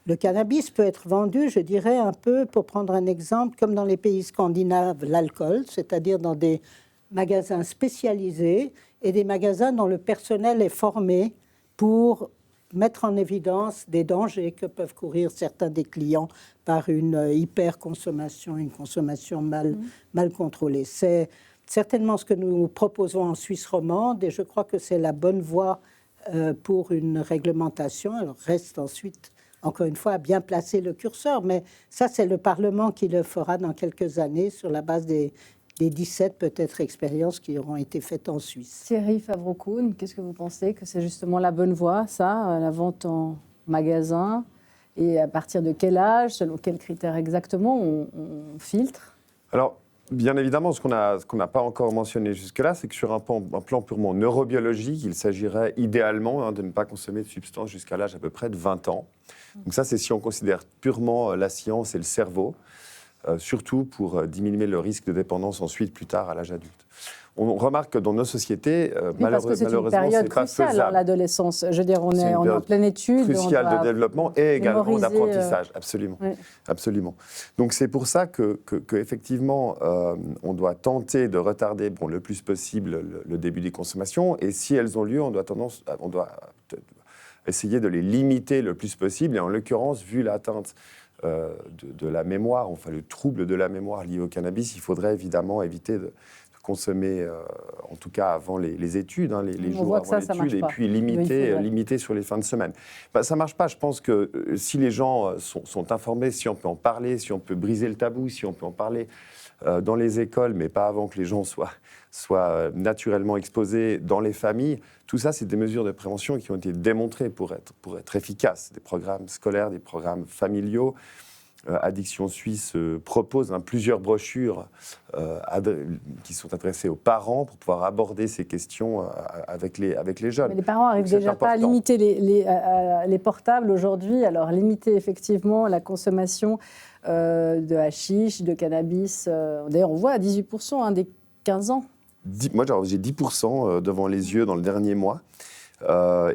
le cannabis peut être vendu, je dirais un peu, pour prendre un exemple, comme dans les pays scandinaves, l'alcool, c'est-à-dire dans des magasins spécialisés et des magasins dont le personnel est formé pour mettre en évidence des dangers que peuvent courir certains des clients par une hyper-consommation, une consommation mal contrôlée. C'est certainement ce que nous proposons en Suisse romande et je crois que c'est la bonne voie pour une réglementation. Alors reste ensuite, encore une fois, à bien placer le curseur, mais ça c'est le Parlement qui le fera dans quelques années sur la base des 17 peut-être expériences qui auront été faites en Suisse. Thierry Favreau-Kuhn, qu'est-ce que vous pensez? Que c'est justement la bonne voie, ça, la vente en magasin? Et à partir de quel âge, selon quels critères exactement, on filtre? Alors, bien évidemment, ce qu'on n'a pas encore mentionné jusque-là, c'est que sur un plan purement neurobiologique, il s'agirait idéalement de ne pas consommer de substances jusqu'à l'âge à peu près de 20 ans. Donc ça, c'est si on considère purement la science et le cerveau, surtout pour diminuer le risque de dépendance ensuite, plus tard, à l'âge adulte. On remarque que dans nos sociétés, malheureusement, c'est une période cruciale, l'adolescence. Je veux dire, on est en pleine étude. Cruciale de développement et également d'apprentissage, absolument. Oui. Absolument. Donc c'est pour ça que effectivement, on doit tenter de retarder le plus possible le début des consommations. Et si elles ont lieu, on doit essayer de les limiter le plus possible. Et en l'occurrence, vu l'atteinte de la mémoire, enfin le trouble de la mémoire lié au cannabis, il faudrait évidemment éviter de consommer, en tout cas avant les études, les jours avant l'étude, et puis limiter sur les fins de semaine. Ça ne marche pas. Je pense que si les gens sont informés, si on peut en parler, si on peut briser le tabou, si on peut en parler dans les écoles, mais pas avant que les gens soient naturellement exposés dans les familles, tout ça, c'est des mesures de prévention qui ont été démontrées pour être efficaces. Des programmes scolaires, des programmes familiaux. Addiction Suisse propose plusieurs brochures qui sont adressées aux parents pour pouvoir aborder ces questions avec les jeunes. Mais les parents n'arrivent déjà pas à limiter les portables aujourd'hui. Alors, limiter effectivement la consommation de hashish, de cannabis. D'ailleurs, on voit à 18% des 15 ans. Moi, j'ai 10% devant les yeux dans le dernier mois.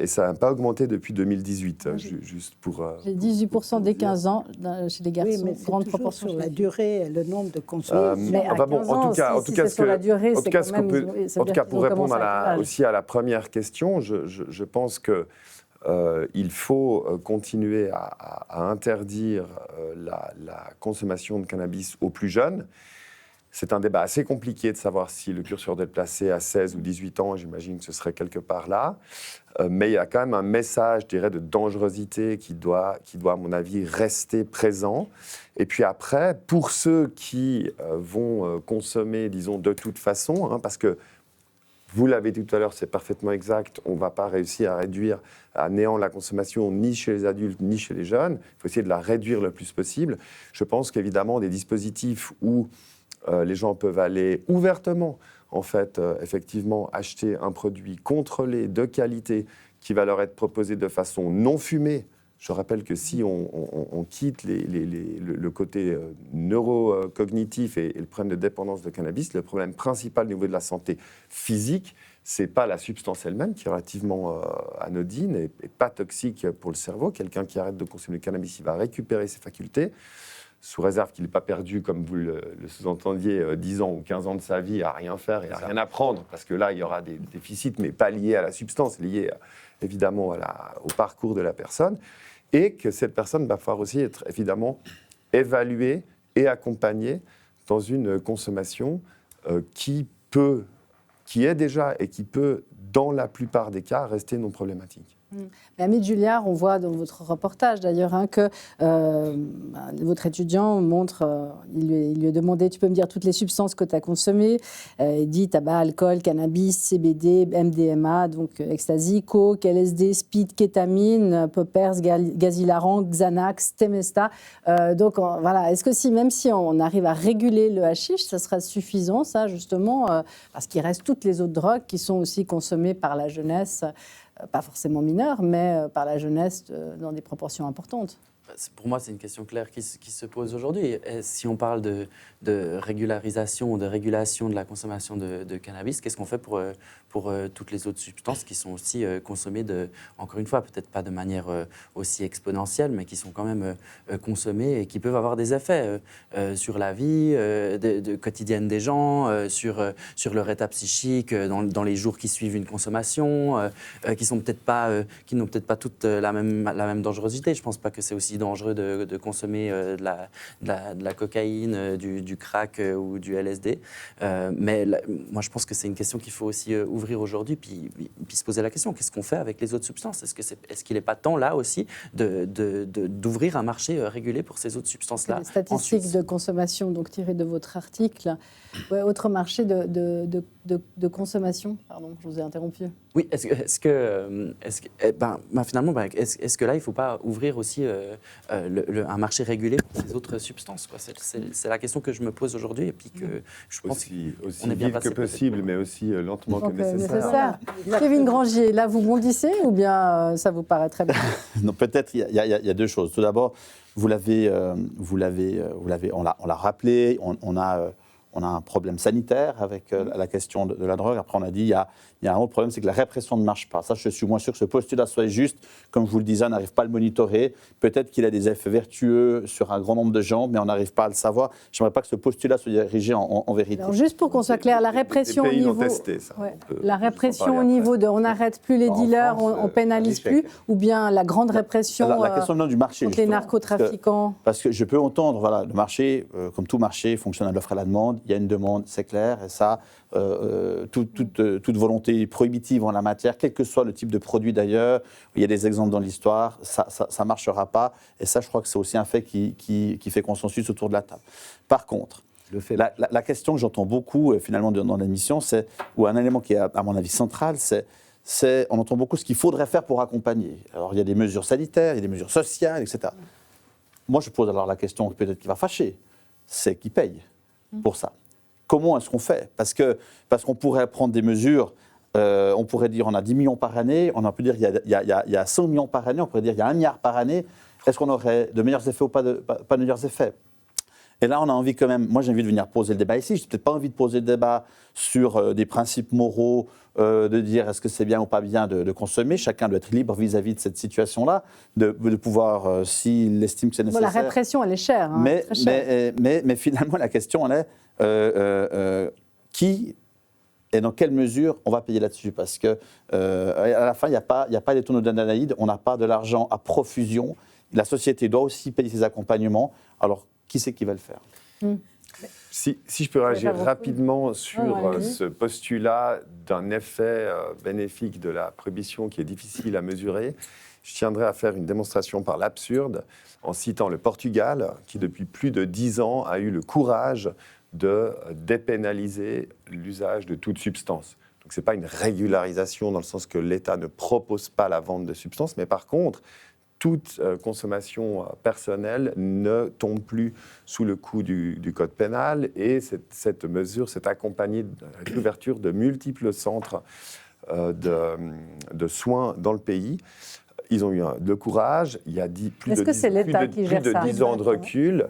Et ça n'a pas augmenté depuis 2018, juste pour... J'ai 18% dès 15 ans chez les garçons, mais grande proportion sur la durée et le nombre de consommateurs. Mais à 15 ans, si c'est sur la durée, c'est quand même... En tout cas, pour répondre aussi à la première question, je pense qu'il faut continuer à interdire la consommation de cannabis aux plus jeunes. C'est un débat assez compliqué de savoir si le curseur doit être placé à 16 ou 18 ans. J'imagine que ce serait quelque part là. Mais il y a quand même un message, je dirais, de dangerosité qui doit, à mon avis, rester présent. Et puis après, pour ceux qui vont consommer, disons, de toute façon, parce que vous l'avez dit tout à l'heure, c'est parfaitement exact, on ne va pas réussir à réduire à néant la consommation ni chez les adultes ni chez les jeunes. Il faut essayer de la réduire le plus possible. Je pense qu'évidemment, des dispositifs où les gens peuvent aller ouvertement, en fait, effectivement, acheter un produit contrôlé, de qualité, qui va leur être proposé de façon non fumée. Je rappelle que si on quitte le côté neurocognitif et le problème de dépendance de cannabis, le problème principal au niveau de la santé physique, ce n'est pas la substance elle-même, qui est relativement anodine et pas toxique pour le cerveau. Quelqu'un qui arrête de consommer le cannabis, il va récupérer ses facultés, sous réserve qu'il n'ait pas perdu, comme vous le sous-entendiez, 10 ans ou 15 ans de sa vie à rien faire et à rien apprendre, parce que là, il y aura des déficits, mais pas liés à la substance, liés évidemment au parcours de la personne, et que cette personne va falloir aussi être évidemment évaluée et accompagnée dans une consommation qui est déjà et qui peut, dans la plupart des cas, rester non problématique. Mais Amit Julliard, on voit dans votre reportage d'ailleurs que votre étudiant montre, il lui a demandé, tu peux me dire toutes les substances que tu as consommées, il dit tabac, alcool, cannabis, CBD, MDMA, donc ecstasy, coke, LSD, speed, kétamine, poppers, gaz hilarant, Xanax, Temesta. Donc voilà, est-ce que même si on arrive à réguler le hashish, ça sera suffisant, ça justement, parce qu'il reste toutes les autres drogues qui sont aussi consommées par la jeunesse, pas forcément mineure, mais par la jeunesse dans des proportions importantes. Pour moi, c'est une question claire qui se pose aujourd'hui. Si on parle de régularisation ou de régulation de la consommation de cannabis, qu'est-ce qu'on fait pour toutes les autres substances qui sont aussi consommées, encore une fois, peut-être pas de manière aussi exponentielle, mais qui sont quand même consommées et qui peuvent avoir des effets sur la vie quotidienne des gens, sur leur état psychique dans les jours qui suivent une consommation, qui n'ont peut-être pas toutes la même dangerosité. Je ne pense pas que c'est aussi dangereux de consommer de la cocaïne, du crack ou du LSD. Mais moi, je pense que c'est une question qu'il faut aussi ouvrir aujourd'hui, puis se poser la question, qu'est-ce qu'on fait avec les autres substances? Est-ce qu'il n'est pas temps, là aussi, d'ouvrir un marché régulé pour ces autres substances-là? Les statistiques de consommation, donc tirées de votre article. Ouais, autre marché de consommation. Pardon, je vous ai interrompu. Oui, est-ce que là, il ne faut pas ouvrir aussi un marché régulé pour ces autres substances, quoi? C'est la question que je me pose aujourd'hui, et puis que je pense aussi vite que possible, mais aussi lentement que nécessaire. nécessaire. Kevin Grangier, là, vous bondissez ou bien ça vous paraît très bien? Non, peut-être il y a deux choses. Tout d'abord, on l'a rappelé, on a un problème sanitaire avec la question de la drogue. Après, on a dit il y a un autre problème, c'est que la répression ne marche pas. Ça, je suis moins sûr que ce postulat soit juste. Comme je vous le disais, on n'arrive pas à le monitorer. Peut-être qu'il a des effets vertueux sur un grand nombre de gens, mais on n'arrive pas à le savoir. Je n'aimerais pas que ce postulat soit dirigé en vérité. Alors, juste pour qu'on soit clair, la répression les pays au niveau... l'ont testé, ça. Ouais. La répression au niveau de... On n'arrête plus les dealers, on pénalise plus, ou bien la grande répression la question du marché, contre les narcotrafiquants? Parce que je peux entendre, voilà, le marché, comme tout marché, fonctionne à l'offre et à la demande. Il y a une demande, c'est clair, et ça, toute volonté prohibitive en la matière, quel que soit le type de produit d'ailleurs, il y a des exemples dans l'histoire, ça ne marchera pas. Et ça, je crois que c'est aussi un fait qui fait consensus autour de la table. Par contre, la question que j'entends beaucoup finalement dans l'émission, ou un élément qui est à mon avis central, on entend beaucoup ce qu'il faudrait faire pour accompagner. Alors il y a des mesures sanitaires, il y a des mesures sociales, etc. Moi, je pose alors la question peut-être qui va fâcher, c'est qui paye pour ça? Comment est-ce qu'on fait? Parce qu'on pourrait prendre des mesures, on pourrait dire on a 10 millions par année, on peut dire il y a 100 millions par année, on pourrait dire il y a 1 milliard par année. Est-ce qu'on aurait de meilleurs effets ou pas de meilleurs effets? Et là, on a envie quand même, moi j'ai envie de venir poser le débat ici, je n'ai peut-être pas envie de poser le débat sur des principes moraux, de dire est-ce que c'est bien ou pas bien de consommer, chacun doit être libre vis-à-vis de cette situation-là, de pouvoir, s'il estime que c'est nécessaire. Bon, la répression, elle est chère. Hein, mais finalement, la question, elle est qui et dans quelle mesure on va payer là-dessus? Parce qu'à la fin, il n'y a pas des tonneaux d'anaïde, on n'a pas de l'argent à profusion. La société doit aussi payer ses accompagnements. Alors, qui c'est qui va le faire? Si je peux réagir rapidement sur ce postulat d'un effet bénéfique de la prohibition qui est difficile à mesurer, je tiendrai à faire une démonstration par l'absurde en citant le Portugal, qui depuis plus de 10 ans a eu le courage de dépénaliser l'usage de toute substance. Donc ce n'est pas une régularisation dans le sens que l'État ne propose pas la vente de substances, mais par contre, toute consommation personnelle ne tombe plus sous le coup du code pénal, et cette mesure s'est accompagnée de l'ouverture de multiples centres de soins dans le pays. Ils ont eu le courage, il y a plus de 10 ans de recul,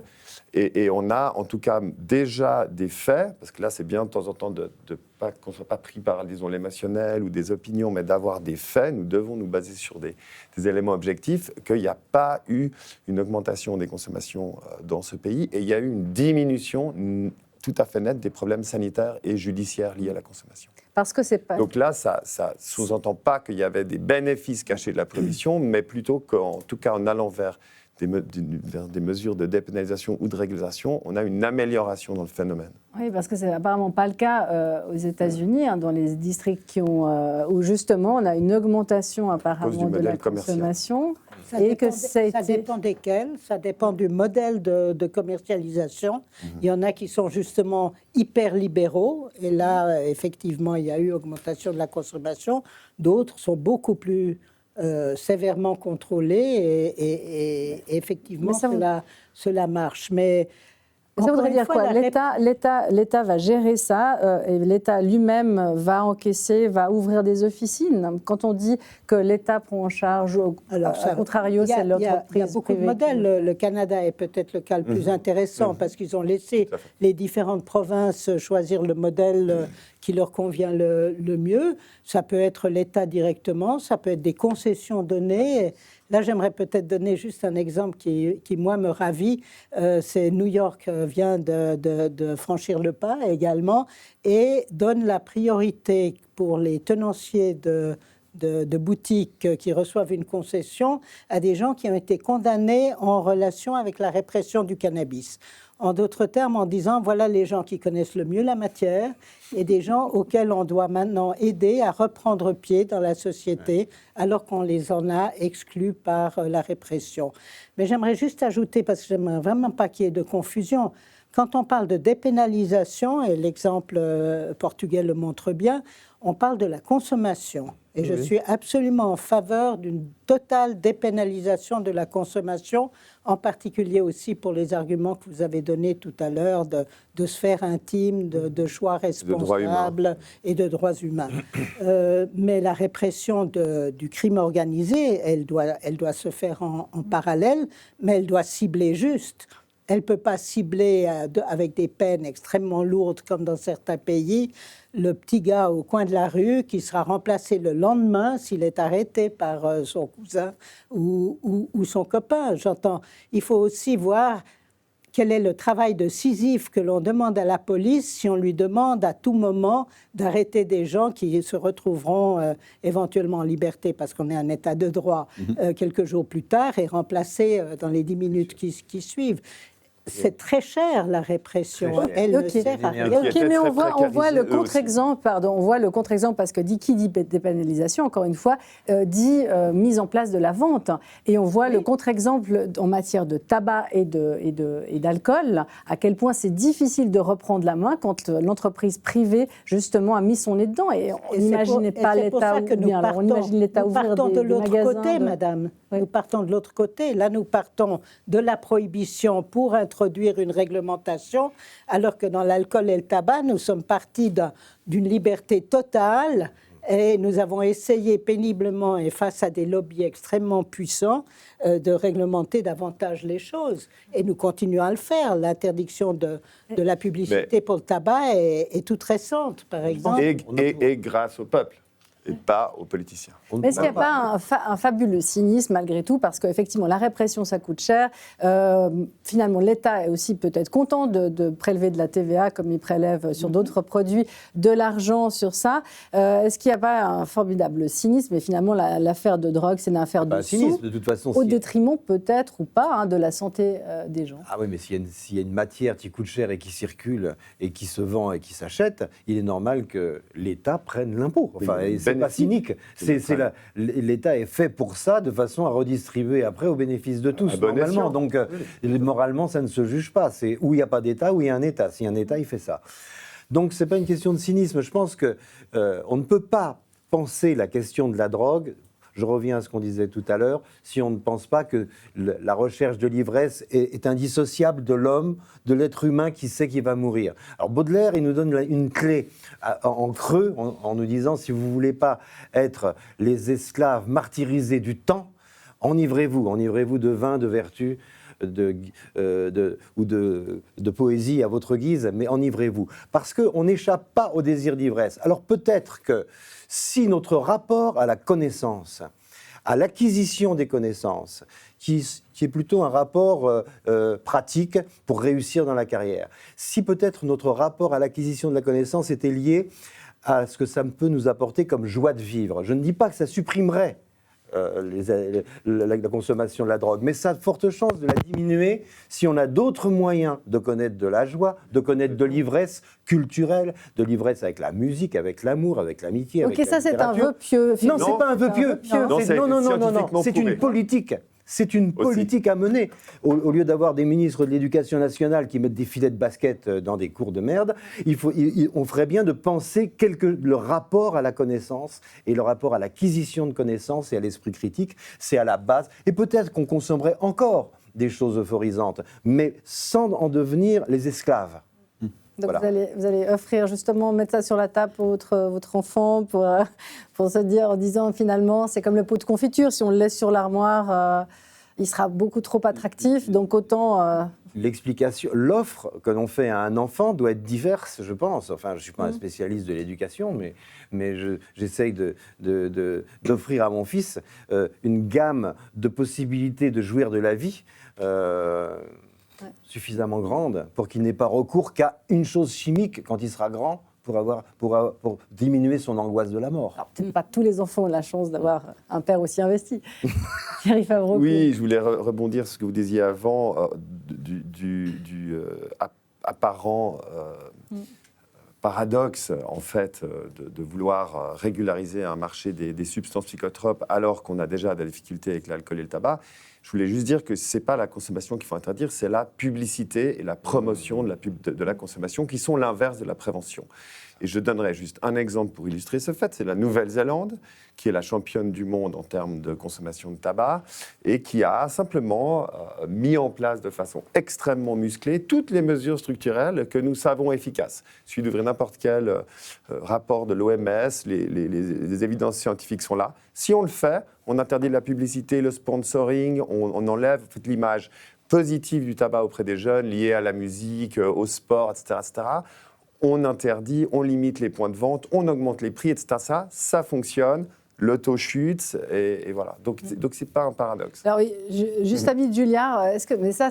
et on a en tout cas déjà des faits, parce que là c'est bien de temps en temps qu'on ne soit pas pris par, disons, l'émotionnel ou des opinions, mais d'avoir des faits. Nous devons nous baser sur des éléments objectifs, qu'il n'y a pas eu une augmentation des consommations dans ce pays, et il y a eu une diminution tout à fait nette des problèmes sanitaires et judiciaires liés à la consommation. Parce que c'est pas... Donc là, ça sous-entend pas qu'il y avait des bénéfices cachés de la prohibition, mais plutôt qu'en tout cas en allant vers des mesures de dépénalisation ou de régulation, on a une amélioration dans le phénomène. Oui, parce que c'est apparemment pas le cas aux États-Unis, dans les districts où justement on a une augmentation apparemment de la consommation. Ça dépend desquels, ça dépend du modèle de commercialisation. Il y en a qui sont justement hyper libéraux, et là, effectivement, il y a eu augmentation de la consommation. D'autres sont beaucoup plus sévèrement contrôlés, et effectivement, cela marche. Mais ça voudrait dire quoi? L'État va gérer ça, et l'État lui-même va encaisser, va ouvrir des officines. Quand on dit que l'État prend en charge, à contrario, c'est l'entreprise privée. Il y a beaucoup de modèles. Le Canada est peut-être le cas le plus intéressant, parce qu'ils ont laissé les différentes provinces choisir le modèle qui leur convient le mieux. Ça peut être l'État directement, ça peut être des concessions données. Là, j'aimerais peut-être donner juste un exemple qui moi, me ravit. C'est New York vient de franchir le pas également, et donne la priorité pour les tenanciers de de boutiques qui reçoivent une concession à des gens qui ont été condamnés en relation avec la répression du cannabis. En d'autres termes, en disant, voilà les gens qui connaissent le mieux la matière et des gens auxquels on doit maintenant aider à reprendre pied dans la société alors qu'on les en a exclus par la répression. Mais j'aimerais juste ajouter, parce que j'aimerais vraiment pas qu'il y ait de confusion, quand on parle de dépénalisation, et l'exemple portugais le montre bien, on parle de la consommation. Et je suis absolument en faveur d'une totale dépénalisation de la consommation, en particulier aussi pour les arguments que vous avez donnés tout à l'heure de sphère intime, de choix responsables et de droits humains. Mais la répression du crime organisé, elle doit se faire en parallèle, mais elle doit cibler juste. Elle ne peut pas cibler avec des peines extrêmement lourdes comme dans certains pays le petit gars au coin de la rue qui sera remplacé le lendemain s'il est arrêté par son cousin ou son copain. J'entends. Il faut aussi voir quel est le travail de Sisyphe que l'on demande à la police si on lui demande à tout moment d'arrêter des gens qui se retrouveront éventuellement en liberté parce qu'on est en état de droit quelques jours plus tard et remplacés dans les 10 minutes qui suivent. C'est très cher, la répression. Elle ne sert à rien. Ok, mais on voit le contre-exemple, on voit le contre-exemple parce que qui dit dépénalisation, encore une fois, dit mise en place de la vente. Et on voit le contre-exemple en matière de tabac et d'alcool, à quel point c'est difficile de reprendre la main quand l'entreprise privée, justement, a mis son nez dedans. Et on n'imaginait pas l'État ouvrir. On imagine l'État ouvrir nous partons de l'autre côté, de... madame. Oui. Nous partons de l'autre côté. Là, nous partons de la prohibition pour introduire une réglementation, alors que dans l'alcool et le tabac, nous sommes partis d'une liberté totale et nous avons essayé péniblement et face à des lobbies extrêmement puissants de réglementer davantage les choses. Et nous continuons à le faire. L'interdiction de la publicité pour le tabac est toute récente, par exemple. Et grâce au peuple. Et pas aux politiciens. Mais est-ce qu'il n'y a pas un fabuleux cynisme malgré tout? Parce qu'effectivement, la répression, ça coûte cher. Finalement, l'État est aussi peut-être content de prélever de la TVA, comme il prélève sur d'autres produits, de l'argent sur ça. Est-ce qu'il n'y a pas un formidable cynisme? Et finalement, l'affaire de drogue, c'est une affaire de sous, cynisme, de toute façon, au détriment peut-être ou pas de la santé des gens. Ah oui, mais s'il y a une matière qui coûte cher et qui circule et qui se vend et qui s'achète, il est normal que l'État prenne l'impôt. Enfin, c'est pas cynique. L'État est fait pour ça, de façon à redistribuer après au bénéfice de tous, normalement. Donc, moralement, ça ne se juge pas. C'est où il n'y a pas d'État, où il y a un État. S'il y a un État, il fait ça. Donc, ce n'est pas une question de cynisme. Je pense qu'on ne peut pas penser la question de la drogue. Je reviens à ce qu'on disait tout à l'heure, si on ne pense pas que la recherche de l'ivresse est indissociable de l'homme, de l'être humain qui sait qu'il va mourir. Alors Baudelaire, il nous donne une clé en creux, en nous disant, si vous ne voulez pas être les esclaves martyrisés du temps, enivrez-vous de vin, de vertu, ou de poésie à votre guise, mais enivrez-vous. Parce qu'on n'échappe pas au désir d'ivresse. Alors peut-être que si notre rapport à la connaissance, à l'acquisition des connaissances, qui est plutôt un rapport pratique pour réussir dans la carrière, si peut-être notre rapport à l'acquisition de la connaissance était lié à ce que ça peut nous apporter comme joie de vivre, je ne dis pas que ça supprimerait la consommation de la drogue, mais ça a de fortes chances de la diminuer si on a d'autres moyens de connaître de la joie, de connaître de l'ivresse culturelle, de l'ivresse avec la musique, avec l'amour, avec l'amitié, avec la littérature. Ok, ça c'est un vœu pieux. Non, c'est pas un vœu pieux. Non, c'est une politique. C'est une politique à mener. Au lieu d'avoir des ministres de l'Éducation nationale qui mettent des filets de basket dans des cours de merde, on ferait bien de penser le rapport à la connaissance et le rapport à l'acquisition de connaissances et à l'esprit critique, c'est à la base. Et peut-être qu'on consommerait encore des choses euphorisantes, mais sans en devenir les esclaves. Donc voilà. vous allez offrir justement, mettre ça sur la table pour votre enfant, pour se dire, en disant finalement, c'est comme le pot de confiture, si on le laisse sur l'armoire, il sera beaucoup trop attractif, donc autant... L'explication, l'offre que l'on fait à un enfant doit être diverse, je pense. Enfin, je ne suis pas un spécialiste de l'éducation, mais j'essaye d'offrir à mon fils une gamme de possibilités de jouir de la vie suffisamment grande pour qu'il n'ait pas recours qu'à une chose chimique quand il sera grand pour diminuer son angoisse de la mort. Alors, peut-être pas tous les enfants ont la chance d'avoir un père aussi investi. Thierry Favreau. Oui, je voulais rebondir sur ce que vous disiez avant, du apparent paradoxe, en fait, de vouloir régulariser un marché des substances psychotropes alors qu'on a déjà des difficultés avec l'alcool et le tabac. Je voulais juste dire que ce n'est pas la consommation qu'il faut interdire, c'est la publicité et la promotion de la consommation qui sont l'inverse de la prévention. Et je donnerai juste un exemple pour illustrer ce fait, c'est la Nouvelle-Zélande, qui est la championne du monde en termes de consommation de tabac, et qui a simplement mis en place de façon extrêmement musclée toutes les mesures structurelles que nous savons efficaces. Il suffit d'ouvrir n'importe quel rapport de l'OMS, les évidences scientifiques sont là. Si on le fait, on interdit la publicité, le sponsoring, on enlève l'image positive du tabac auprès des jeunes, liée à la musique, au sport, etc., etc. On interdit, on limite les points de vente, on augmente les prix, etc. Ça fonctionne, le taux chute, et voilà. Donc c'est pas un paradoxe. Alors oui, juste ami Julliard, mais ça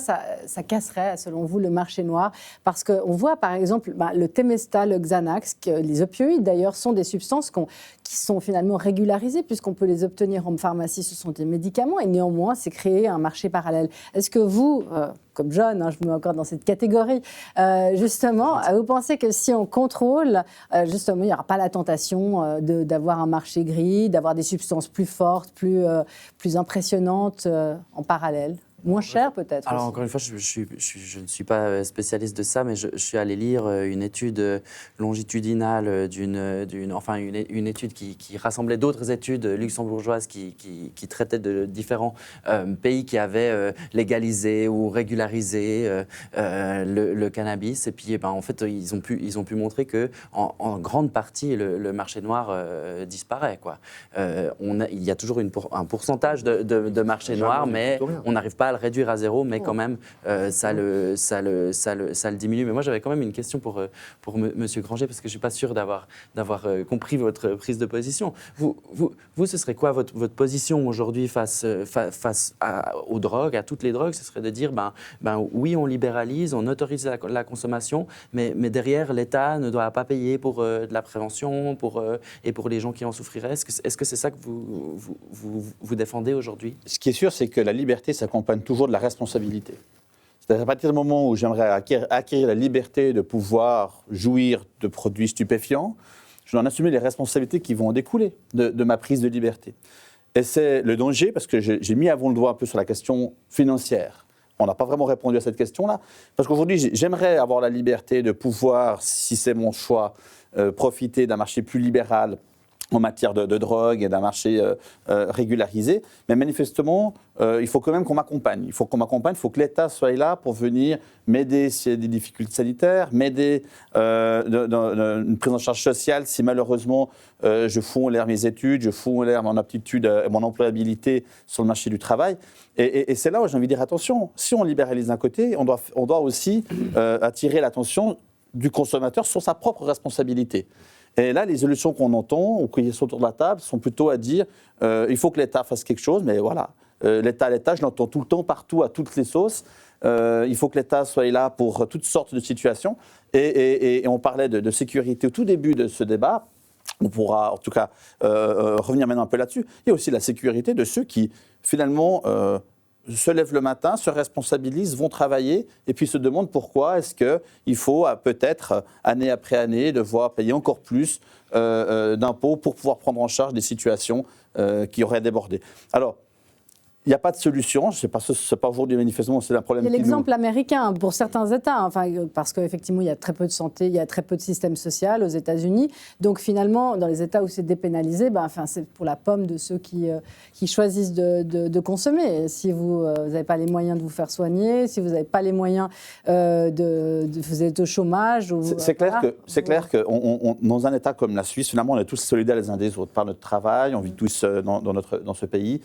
casserait, selon vous, le marché noir? Parce qu'on voit, par exemple, le Temesta, le Xanax, les opioïdes, d'ailleurs, sont des substances qui sont finalement régularisées, puisqu'on peut les obtenir en pharmacie, ce sont des médicaments, et néanmoins, c'est créer un marché parallèle. Est-ce que vous, comme jeune, je me mets encore dans cette catégorie, justement, vous pensez que si on contrôle, justement, il n'y aura pas la tentation d'avoir un marché gris, d'avoir des substances plus fortes, plus impressionnantes en parallèle? Moins cher peut-être? Alors aussi. encore une fois, je ne suis pas spécialiste de ça, mais je suis allé lire une étude longitudinale une étude qui rassemblait d'autres études luxembourgeoises qui traitaient de différents pays qui avaient légalisé ou régularisé le cannabis. Et puis en fait, ils ont pu montrer que en grande partie le marché noir disparaît, quoi. Il y a toujours un pourcentage de marché noir, mais on n'arrive pas à le réduire à zéro, mais quand même, ça le diminue. Mais moi, j'avais quand même une question pour Monsieur Granger, parce que je ne suis pas sûr d'avoir compris votre prise de position. Vous, ce serait quoi votre position aujourd'hui face aux drogues, à toutes les drogues? Ce serait de dire, oui, on libéralise, on autorise la consommation, mais derrière, l'État ne doit pas payer pour de la prévention et pour les gens qui en souffriraient. Est-ce que c'est ça que vous défendez aujourd'hui? Ce qui est sûr, c'est que la liberté s'accompagne toujours de la responsabilité. C'est-à-dire à partir du moment où j'aimerais acquérir la liberté de pouvoir jouir de produits stupéfiants, je dois en assumer les responsabilités qui vont en découler de ma prise de liberté. Et c'est le danger, parce que j'ai mis avant le doigt un peu sur la question financière. On n'a pas vraiment répondu à cette question-là. Parce qu'aujourd'hui, j'aimerais avoir la liberté de pouvoir, si c'est mon choix, profiter d'un marché plus libéral en matière de drogue et d'un marché régularisé. Mais manifestement, il faut quand même qu'on m'accompagne. Il faut que l'État soit là pour venir m'aider s'il y a des difficultés sanitaires, m'aider dans une prise en charge sociale si malheureusement je fous en l'air mes études, je fous en l'air mon aptitude et mon employabilité sur le marché du travail. Et c'est là où j'ai envie de dire attention, si on libéralise d'un côté, on doit aussi attirer l'attention du consommateur sur sa propre responsabilité. Et là, les solutions qu'on entend, ou qui sont autour de la table, sont plutôt à dire il faut que l'État fasse quelque chose, mais voilà, l'État, je l'entends tout le temps, partout, à toutes les sauces. Il faut que l'État soit là pour toutes sortes de situations. Et on parlait de sécurité au tout début de ce débat. On pourra en tout cas revenir maintenant un peu là-dessus. Il y a aussi la sécurité de ceux qui, finalement, se lèvent le matin, se responsabilisent, vont travailler et puis se demandent pourquoi est-ce qu'il faut peut-être, année après année, devoir payer encore plus d'impôts pour pouvoir prendre en charge des situations qui auraient débordé. Alors, il n'y a pas de solution, ce n'est pas aujourd'hui manifestement, c'est un problème. Il y a l'exemple américain pour certains États, parce qu'effectivement il y a très peu de santé, il y a très peu de système social aux États-Unis. Donc finalement, dans les États où c'est dépénalisé, c'est pour la pomme de ceux qui choisissent de consommer. Si vous n'avez pas les moyens de vous faire soigner, si vous n'avez pas les moyens vous êtes au chômage. C'est clair que dans un État comme la Suisse, finalement, on est tous solidaires les uns des autres par notre travail, on vit tous dans ce pays.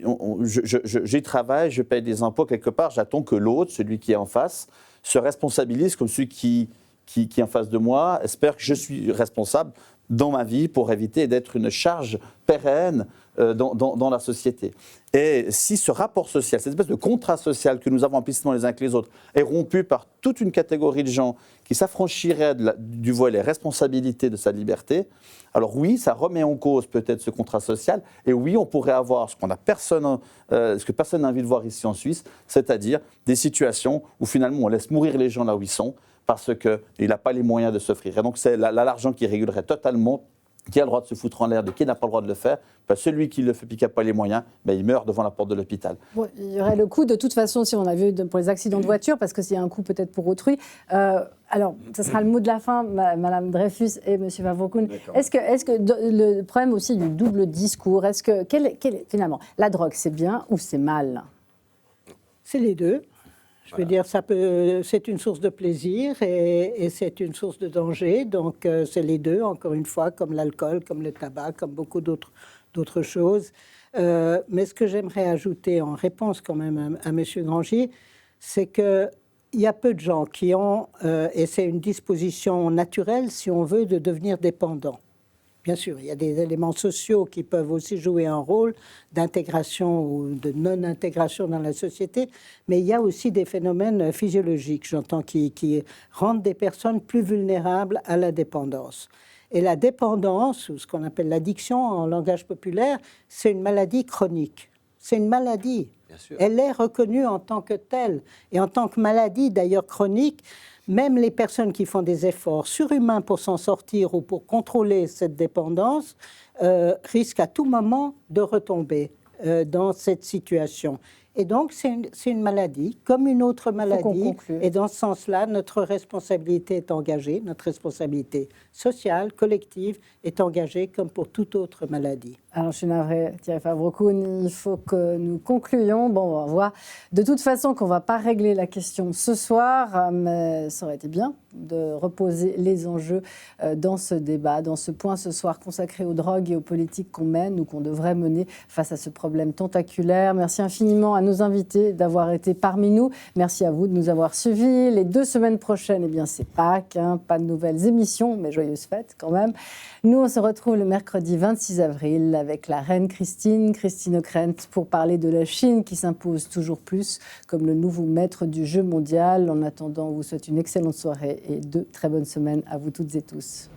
J'y travaille, je paye des impôts quelque part, j'attends que l'autre, celui qui est en face, se responsabilise comme celui qui est en face de moi, espère que je suis responsable dans ma vie pour éviter d'être une charge pérenne dans la société. Et si ce rapport social, cette espèce de contrat social que nous avons implicitement les uns avec les autres, est rompu par toute une catégorie de gens qui s'affranchiraient du volet responsabilité de sa liberté, alors oui, ça remet en cause peut-être ce contrat social, et oui, on pourrait avoir ce que personne n'a envie de voir ici en Suisse, c'est-à-dire des situations où finalement on laisse mourir les gens là où ils sont, parce qu'il n'a pas les moyens de s'offrir. Et donc c'est l'argent qui régulerait totalement qui a le droit de se foutre en l'air, de qui n'a pas le droit de le faire. Ben, celui qui le fait et qui n'a pas les moyens, ben, il meurt devant la porte de l'hôpital. Bon, il y aurait le coût, de toute façon, si on a vu pour les accidents de voiture, parce que s'il y a un coût peut-être pour autrui. Alors, ce sera le mot de la fin, Madame Dreyfus et Monsieur Van Vroeken. Est-ce que le problème aussi du double discours, est-ce que finalement, la drogue, c'est bien ou c'est mal? C'est les deux. Je veux dire, c'est une source de plaisir et c'est une source de danger. Donc, c'est les deux, encore une fois, comme l'alcool, comme le tabac, comme beaucoup d'autres choses. Mais ce que j'aimerais ajouter en réponse quand même à M. Grangier, c'est qu'il y a peu de gens qui ont, et c'est une disposition naturelle, si on veut, de devenir dépendant. Bien sûr, il y a des éléments sociaux qui peuvent aussi jouer un rôle d'intégration ou de non-intégration dans la société, mais il y a aussi des phénomènes physiologiques, j'entends, qui rendent des personnes plus vulnérables à la dépendance. Et la dépendance, ou ce qu'on appelle l'addiction en langage populaire, c'est une maladie chronique. C'est une maladie. Bien sûr. Elle est reconnue en tant que telle. Et en tant que maladie, d'ailleurs chronique, même les personnes qui font des efforts surhumains pour s'en sortir ou pour contrôler cette dépendance risquent à tout moment de retomber dans cette situation. Et donc, c'est une maladie, comme une autre maladie. Et dans ce sens-là, notre responsabilité est engagée, notre responsabilité sociale, collective, est engagée comme pour toute autre maladie. Alors, je suis navrée, Thierry Van Vroeken, il faut que nous concluions. Bon, on va voir de toute façon qu'on ne va pas régler la question ce soir, mais ça aurait été bien de reposer les enjeux dans ce débat, dans ce point ce soir consacré aux drogues et aux politiques qu'on mène ou qu'on devrait mener face à ce problème tentaculaire. Merci infiniment à nos invités d'avoir été parmi nous. Merci à vous de nous avoir suivis. Les 2 semaines prochaines, eh bien, c'est Pâques, pas de nouvelles émissions, mais joyeuses fêtes quand même. Nous, on se retrouve le mercredi 26 avril avec la reine Christine Ockrent, pour parler de la Chine qui s'impose toujours plus comme le nouveau maître du jeu mondial. En attendant, on vous souhaite une excellente soirée et 2 très bonnes semaines à vous toutes et tous.